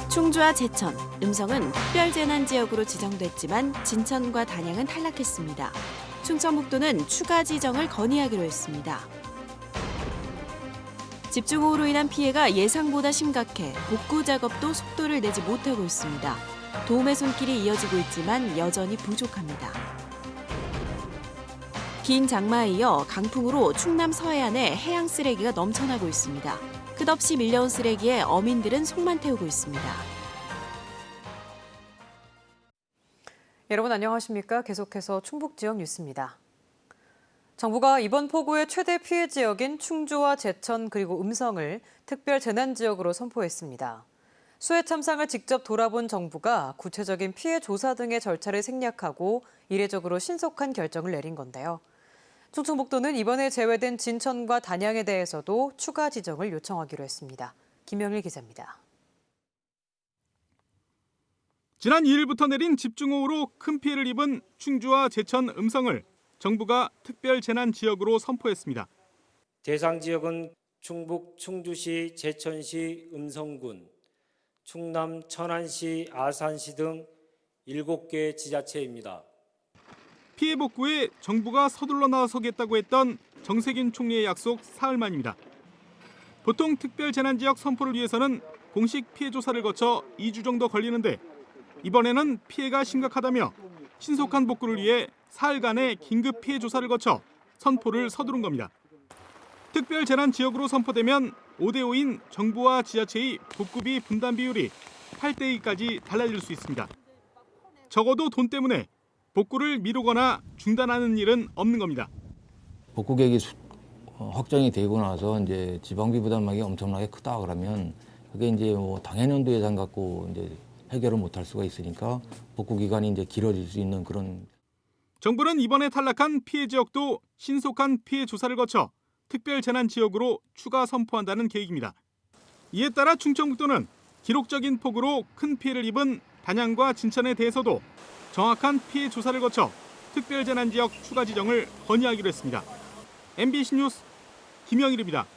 충주와 제천, 음성은 특별재난지역으로 지정됐지만 진천과 단양은 탈락했습니다. 충청북도는 추가 지정을 건의하기로 했습니다. 집중호우로 인한 피해가 예상보다 심각해 복구 작업도 속도를 내지 못하고 있습니다. 도움의 손길이 이어지고 있지만 여전히 부족합니다. 긴 장마에 이어 강풍으로 충남 서해안에 해양 쓰레기가 넘쳐나고 있습니다. 끝없이 밀려온 쓰레기에 어민들은 속만 태우고 있습니다. 여러분 안녕하십니까? 계속해서 충북 지역 뉴스입니다. 정부가 이번 폭우의 최대 피해 지역인 충주와 제천 그리고 음성을 특별 재난 지역으로 선포했습니다. 수해 참상을 직접 돌아본 정부가 구체적인 피해 조사 등의 절차를 생략하고 이례적으로 신속한 결정을 내린 건데요. 충청북도는 이번에 제외된 진천과 단양에 대해서도 추가 지정을 요청하기로 했습니다. 김영일 기자입니다. 지난 2일부터 내린 집중호우로 큰 피해를 입은 충주와 제천, 음성을 정부가 특별재난지역으로 선포했습니다. 대상 지역은 충북 충주시, 제천시, 음성군, 충남 천안시, 아산시 등 7개 지자체입니다. 피해 복구에 정부가 서둘러 나서겠다고 했던 정세균 총리의 약속 사흘 만입니다. 보통 특별재난지역 선포를 위해서는 공식 피해 조사를 거쳐 2주 정도 걸리는데 이번에는 피해가 심각하다며 신속한 복구를 위해 사흘간의 긴급 피해 조사를 거쳐 선포를 서두른 겁니다. 특별재난지역으로 선포되면 5대5인 정부와 지자체의 복구비 분담 비율이 8대2까지 달라질 수 있습니다. 적어도 돈 때문에 복구를 미루거나 중단하는 일은 없는 겁니다. 복구 계획이 확정이 되고 나서 이제 지방비 부담액이 엄청나게 크다 그러면 그게 이제 뭐 당해년도 예산 갖고 이제 해결을 못할 수가 있으니까 복구 기간이 이제 길어질 수 있는 그런. 정부는 이번에 탈락한 피해 지역도 신속한 피해 조사를 거쳐 특별재난지역으로 추가 선포한다는 계획입니다. 이에 따라 충청북도는 기록적인 폭우로 큰 피해를 입은 단양과 진천에 대해서도 정확한 피해 조사를 거쳐 특별재난지역 추가 지정을 건의하기로 했습니다. MBC 뉴스 김영일입니다.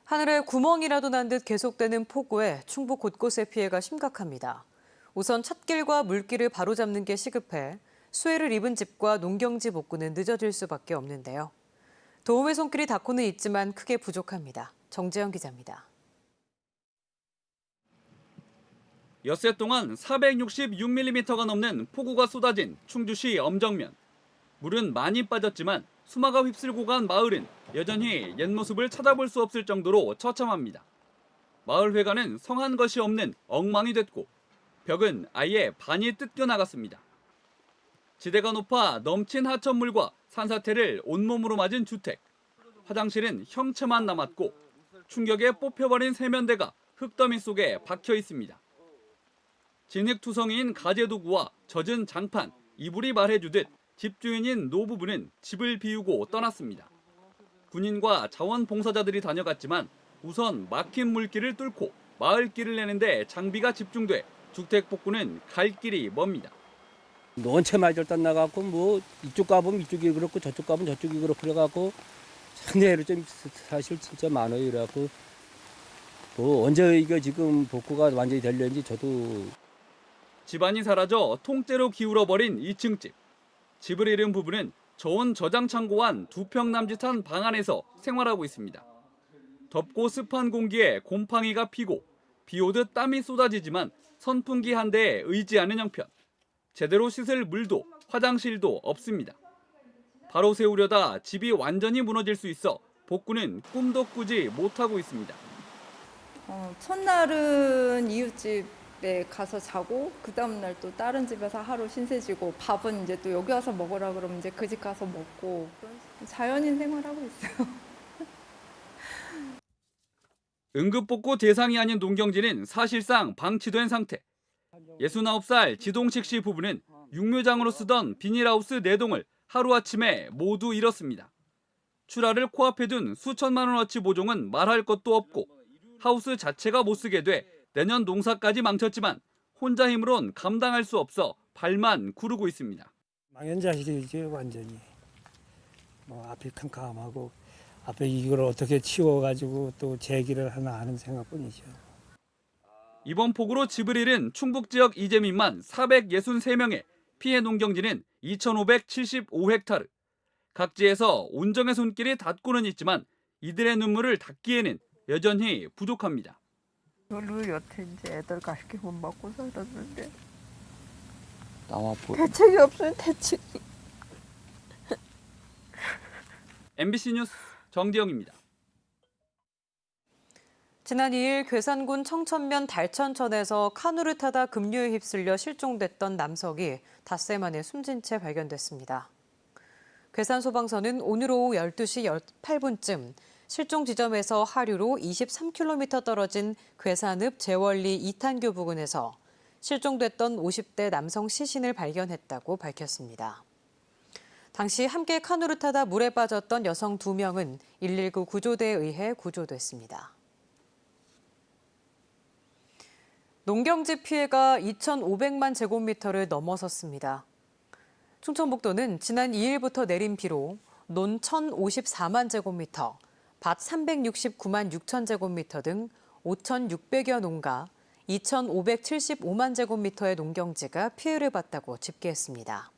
하늘에 구멍이라도 난 듯 계속되는 폭우에 충북 곳곳의 피해가 심각합니다. 우선 찻길과 물길을 바로잡는 게 시급해 수해를 입은 집과 농경지 복구는 늦어질 수밖에 없는데요. 도움의 손길이 닿고는 있지만 크게 부족합니다. 정재영 기자입니다. 엿새 동안 466mm가 넘는 폭우가 쏟아진 충주시 엄정면. 물은 많이 빠졌지만 수마가 휩쓸고 간 마을은 여전히 옛 모습을 찾아볼 수 없을 정도로 처참합니다. 마을 회관은 성한 것이 없는 엉망이 됐고 벽은 아예 반이 뜯겨 나갔습니다. 지대가 높아 넘친 하천물과 산사태를 온몸으로 맞은 주택. 화장실은 형체만 남았고 충격에 뽑혀버린 세면대가 흙더미 속에 박혀 있습니다. 진흙투성이인 가재도구와 젖은 장판, 이불이 말해주듯 집주인인 노부부는 집을 비우고 떠났습니다. 군인과 자원봉사자들이 다녀갔지만 우선 막힌 물길을 뚫고 마을길을 내는데 장비가 집중돼 주택 복구는 갈 길이 멉니다. 원체 말절단 나가고 뭐 이쪽 가보면 이쪽이 그렇고 저쪽 가보면 저쪽이 그렇고 그래갖고 상대로 좀 사실 진짜 많아요. 이래갖고 뭐 언제 이거 지금 복구가 완전히 되려는지 저도. 집안이 사라져 통째로 기울어버린 2층 집. 집을 잃은 부부는 저온 저장 창고한 2평 남짓한 방 안에서 생활하고 있습니다. 덥고 습한 공기에 곰팡이가 피고 비 오듯 땀이 쏟아지지만 선풍기 한 대에 의지하는 형편. 제대로 씻을 물도 화장실도 없습니다. 바로 세우려다 집이 완전히 무너질 수 있어 복구는 꿈도 꾸지 못하고 있습니다. 첫날은 이웃집에 가서 자고 그 다음날 또 다른 집에서 하루 신세지고 밥은 이제 또 여기 와서 먹으라 그러면 이제 그 집 가서 먹고 자연인 생활하고 있어요. 응급복구 대상이 아닌 농경지는 사실상 방치된 상태. 69살 지동식 씨 부부는 육묘장으로 쓰던 비닐하우스 4동을 하루아침에 모두 잃었습니다. 출하를 코앞에 둔 수천만 원어치 모종은 말할 것도 없고 하우스 자체가 못 쓰게 돼 내년 농사까지 망쳤지만 혼자 힘으론 감당할 수 없어 발만 구르고 있습니다. 망연자실이지 완전히. 뭐 앞이 캄캄하고 앞에 이걸 어떻게 치워가지고 또 재기를 하나 하는 생각뿐이죠. 이번 폭우로 집을 잃은 충북 지역 이재민만 463명에 피해 농경지는 2,575헥타르. 각지에서 온정의 손길이 닿고는 있지만 이들의 눈물을 닦기에는 여전히 부족합니다. 우리 여태 이제 애들 가르쳐 못 먹고 살았는데 나와 대책이 없어요. 대책. MBC 뉴스 정지영입니다. 지난 2일 괴산군 청천면 달천천에서 카누를 타다 급류에 휩쓸려 실종됐던 남성이 닷새 만에 숨진 채 발견됐습니다. 괴산소방서는 오늘 오후 12시 18분쯤 실종 지점에서 하류로 23km 떨어진 괴산읍 제월리 2탄교 부근에서 실종됐던 50대 남성 시신을 발견했다고 밝혔습니다. 당시 함께 카누를 타다 물에 빠졌던 여성 2명은 119 구조대에 의해 구조됐습니다. 농경지 피해가 2,500만 제곱미터를 넘어섰습니다. 충청북도는 지난 2일부터 내린 비로 논 1,054만 제곱미터, 밭 369만 6천 제곱미터 등 5,600여 농가, 2,575만 제곱미터의 농경지가 피해를 봤다고 집계했습니다.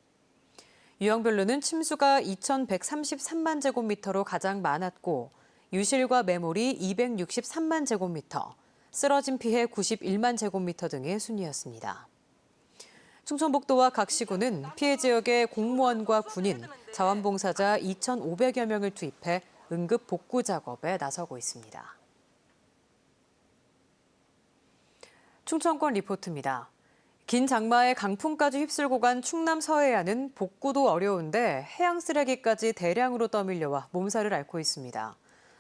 유형별로는 침수가 2,133만 제곱미터로 가장 많았고 유실과 매몰이 263만 제곱미터, 쓰러진 피해 91만 제곱미터 등의 순이었습니다. 충청북도와 각 시군은 피해 지역의 공무원과 군인, 자원봉사자 2,500여 명을 투입해 응급 복구 작업에 나서고 있습니다. 충청권 리포트입니다. 긴 장마에 강풍까지 휩쓸고 간 충남 서해안은 복구도 어려운데 해양 쓰레기까지 대량으로 떠밀려와 몸살을 앓고 있습니다.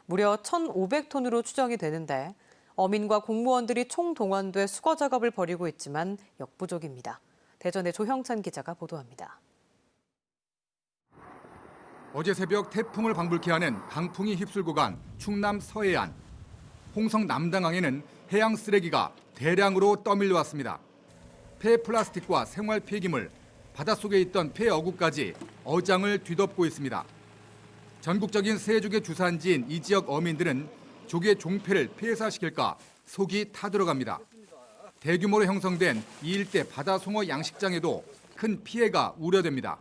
무려 1,500톤으로 추정이 되는데 어민과 공무원들이 총동원돼 수거 작업을 벌이고 있지만 역부족입니다. 대전의 조형찬 기자가 보도합니다. 어제 새벽 태풍을 방불케 하는 강풍이 휩쓸고 간 충남 서해안. 홍성 남당항에는 해양 쓰레기가 대량으로 떠밀려왔습니다. 폐 플라스틱과 생활 폐기물, 바닷속에 있던 폐 어구까지 어장을 뒤덮고 있습니다. 전국적인 새조개 주산지인 이 지역 어민들은 조개 종폐를 폐사시킬까 속이 타들어갑니다. 대규모로 형성된 이 일대 바다송어 양식장에도 큰 피해가 우려됩니다.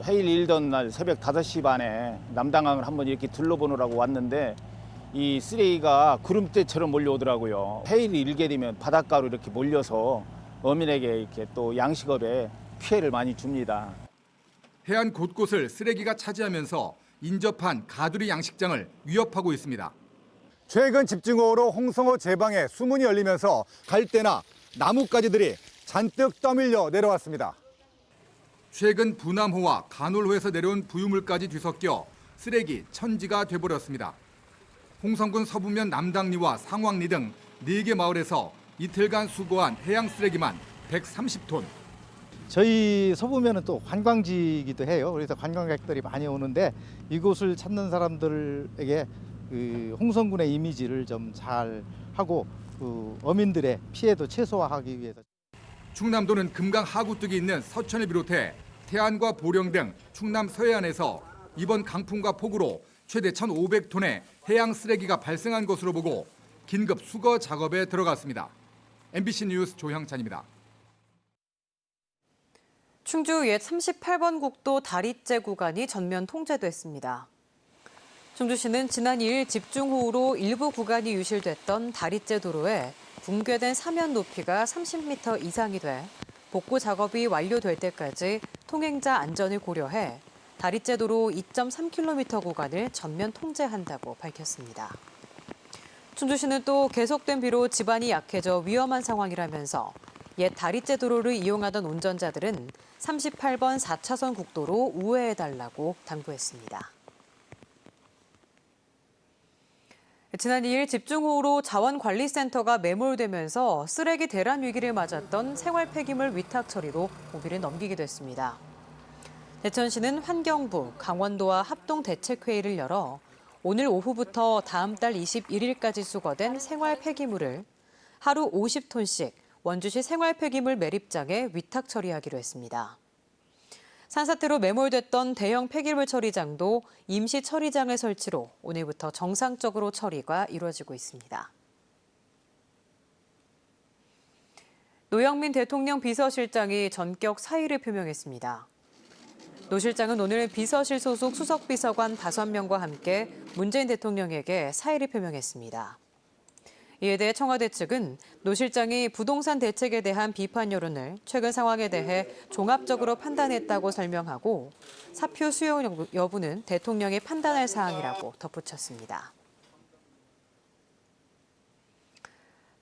해일 일던 날 새벽 5시 반에 남당항을 한번 이렇게 둘러보느라고 왔는데 이 쓰레기가 구름대처럼 몰려오더라고요. 해일이 일게 되면 바닷가로 이렇게 몰려서 어민에게 이렇게 또 양식업에 피해를 많이 줍니다. 해안 곳곳을 쓰레기가 차지하면서 인접한 가두리 양식장을 위협하고 있습니다. 최근 집중호우로 홍성어 제방에 수문이 열리면서 갈대나 나뭇가지들이 잔뜩 떠밀려 내려왔습니다. 최근 부남호와 간월호에서 내려온 부유물까지 뒤섞여 쓰레기 천지가 돼버렸습니다. 홍성군 서부면 남당리와 상왕리 등 4개 마을에서 이틀간 수거한 해양 쓰레기만 130톤. 저희 서부면은 또 관광지이기도 해요. 그래서 관광객들이 많이 오는데 이곳을 찾는 사람들에게 홍성군의 이미지를 좀 잘 하고 어민들의 피해도 최소화하기 위해서. 충남도는 금강 하구뚝이 있는 서천을 비롯해 태안과 보령 등 충남 서해안에서 이번 강풍과 폭우로 최대 1,500톤의 해양 쓰레기가 발생한 것으로 보고 긴급 수거 작업에 들어갔습니다. MBC 뉴스 조형찬입니다. 충주 옛 38번 국도 다리째 구간이 전면 통제됐습니다. 충주시는 지난 2일 집중호우로 일부 구간이 유실됐던 다리째 도로에 붕괴된 사면 높이가 30m 이상이 돼 복구 작업이 완료될 때까지 통행자 안전을 고려해 다리째 도로 2.3km 구간을 전면 통제한다고 밝혔습니다. 충주시는 또 계속된 비로 지반이 약해져 위험한 상황이라면서 옛 다리째 도로를 이용하던 운전자들은 38번 4차선 국도로 우회해달라고 당부했습니다. 지난 2일 집중호우로 자원관리센터가 매몰되면서 쓰레기 대란 위기를 맞았던 생활 폐기물 위탁 처리로 고비를 넘기게 됐습니다. 대천시는 환경부, 강원도와 합동 대책회의를 열어 오늘 오후부터 다음 달 21일까지 수거된 생활 폐기물을 하루 50톤씩 원주시 생활 폐기물 매립장에 위탁 처리하기로 했습니다. 산사태로 매몰됐던 대형 폐기물 처리장도 임시 처리장의 설치로 오늘부터 정상적으로 처리가 이루어지고 있습니다. 노영민 대통령 비서실장이 전격 사의를 표명했습니다. 노 실장은 오늘 비서실 소속 수석비서관 5명과 함께 문재인 대통령에게 사의를 표명했습니다. 이에 대해 청와대 측은 노 실장이 부동산 대책에 대한 비판 여론을 최근 상황에 대해 종합적으로 판단했다고 설명하고 사표 수용 여부는 대통령이 판단할 사항이라고 덧붙였습니다.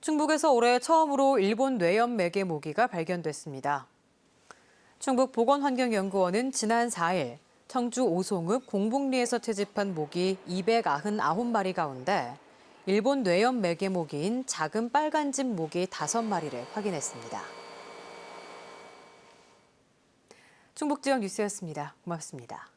충북에서 올해 처음으로 일본 뇌염 매개 모기가 발견됐습니다. 충북보건환경연구원은 지난 4일 청주 오송읍 공북리에서 채집한 모기 299마리 가운데 일본 뇌염 매개 모기인 작은 빨간집 모기 5마리를 확인했습니다. 충북지역 뉴스였습니다. 고맙습니다.